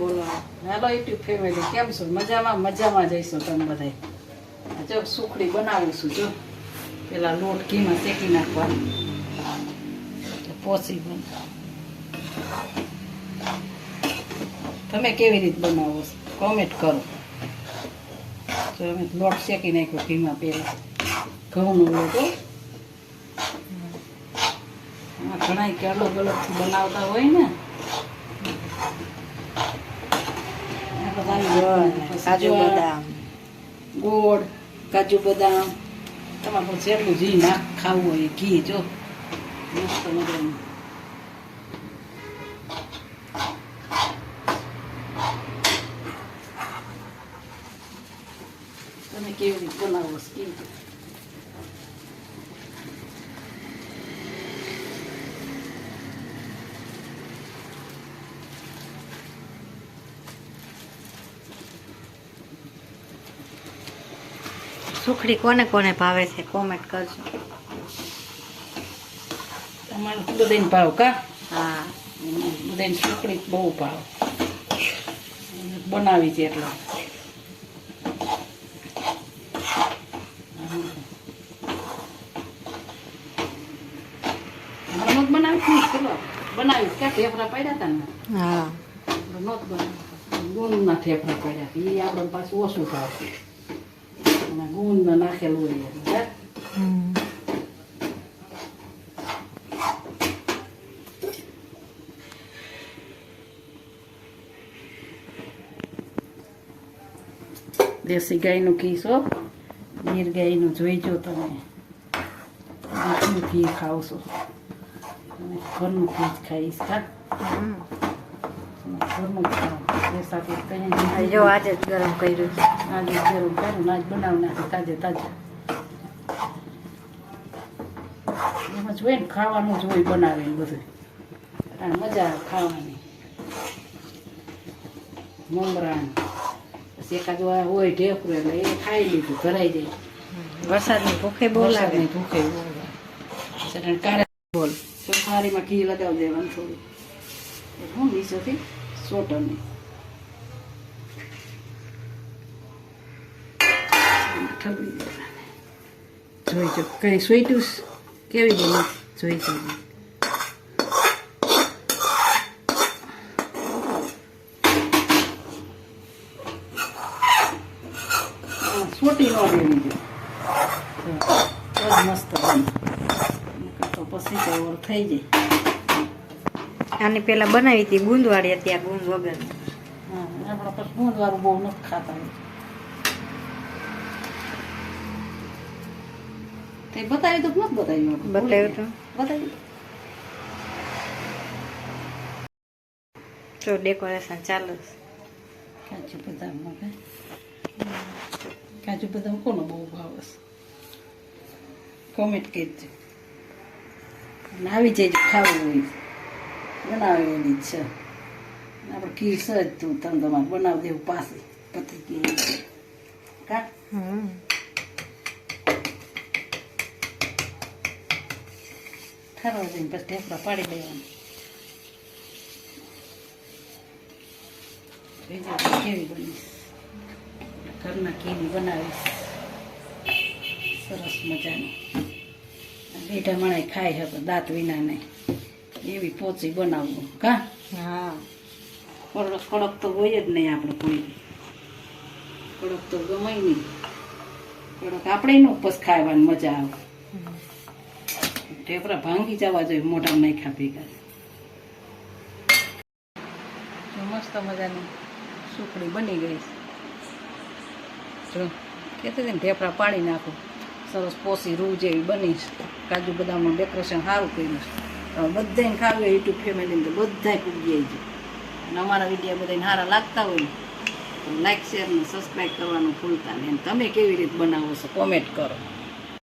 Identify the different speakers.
Speaker 1: બોલો હાલો YouTube family કેમ છો? મજામાં મજામાં જઈશું તમે બધા. જો સુખડી બનાવું છું. જો પેલા લોટ ઘીમાં શેકી નાખવાનો, પોસી બન. તમે કેવી રીતે બનાવો છો કોમેન્ટ કરો. તો અમે લોટ શેકી નાખ્યો ઘીમાં. પેલા ઘઉંનો લોટ હો. ઘણા કે અલગ અલગથી બનાવતા હોય ને.
Speaker 2: કાજુ બદામ,
Speaker 1: ગોળ, કાજુ બદામ, તમારે જેટલું ઘી નાખ ખાવું હોય ઘી. જો મસ્ત મજાનું. તમે કેવી રીતે બનાવો છો?
Speaker 2: સુખડી કોને કોને ભાવે છે કોમેન્ટ કરજો.
Speaker 1: તમારે બધાને ભાવ કા?
Speaker 2: હા,
Speaker 1: બધાને સુખડી બહુ ભાવ. બનાવી છે એટલે બનાવી ચલો બનાવી. ક્યાં ફેફરા પડ્યા હતા ને?
Speaker 2: હા,
Speaker 1: નહોત બનાવી. ગુણના ફેફરા પડ્યા હતા. એ આપણે પાછું ઓછું ભાવ. ગુણ નાખેલું હોય. દેશી ગાયનું ઘી છો, ગીર ગાયનું જોઈજો તમે. ઘી ખાવ છો, ઘરનું ઘી જ ખાઈશ. ઘરનું જ ખાવ. એ સાથે કંઈ
Speaker 2: જો આજે જ ગરમ કર્યું છે.
Speaker 1: આજે ગરમ કરું આજ બનાવી નાખે તાજે તાજા. એમાં જોઈએ ને ખાવાનું જ હોય બનાવીને બધું. અને મજા આવે ખાવાની. મમરાણ પછી એકાદ હોય ઢેફરું એટલે એ ખાઈ લીધું ધરાઈ જાય.
Speaker 2: વરસાદની ભૂખે બહુ લાગે.
Speaker 1: ભૂખે બહુ લાગે. કાળા બોલ સુખારીમાં ઘી લગાવી દેવાનું થોડું. હું નીચેથી સોટરની જોઈજો કઈ સ્વીટું કેવી બને જોઈજો. સોટી નો દેવી જો મસ્ત તો પછી તો થઈ જાય.
Speaker 2: આની પેલા બનાવી હતી ગુંદવાળી, અત્યારે ગુંદ વગર.
Speaker 1: હા, આપણા પર ગુંદવાળું બહુ નથી ખાતા હોય. તે બતાવી તો નથી બતાવ્યું.
Speaker 2: બતાવ્યું તો
Speaker 1: બતાવ્યું.
Speaker 2: જો ડેકોરેશન ચાલુ છે.
Speaker 1: કાજુ બદામ કાજુ બદામ કોનો બહુ ભાવે છે કોમેન્ટ કરજો. આવી જાય ખાવું હોય બનાવેલી જ છે. આપણે ઘી સજ તું તમે તમારે બનાવી દેવું પાસે પતી ગઈ કા. ઠરવા જઈને પછી ઢેફડા પાડી દેવાનું. કેવી બનીશ ઘરના ઘીની બનાવીશ સરસ મજાની. બેઠા મણાય ખાઈ શકે દાંત વિના નહીં એવી પોચી બનાવવું કા.
Speaker 2: હા,
Speaker 1: કડક કડક તો હોય જ નહીં આપણે કોઈ. કડક તો ગમે નહીં. કડક આપણે નો ઉપસ ખાવાની મજા આવે. ઢેફરા ભાંગી જવા જોઈએ મોઢામાં નાખ્યા ભેગા. મસ્ત મજાની સુખડી બની ગઈ. જો કહેતી હતી ને ઢેફરા પાડી નાખું સરસ પોસી રૂ જેવી બનીશ. કાજુ બદામનું ડેકોરેશન સારું કર્યું છે. બધાને ખાવું હોય યુટ્યુબ ફેમિલીને તો બધાય પૂગી જાય છે. અને અમારા વિડીયો બધાને સારા લાગતા હોય તો લાઈક શેર ને સબસ્ક્રાઈબ કરવાનું ભૂલતા નહીં. તમે કેવી રીતે બનાવો છો કોમેન્ટ કરો.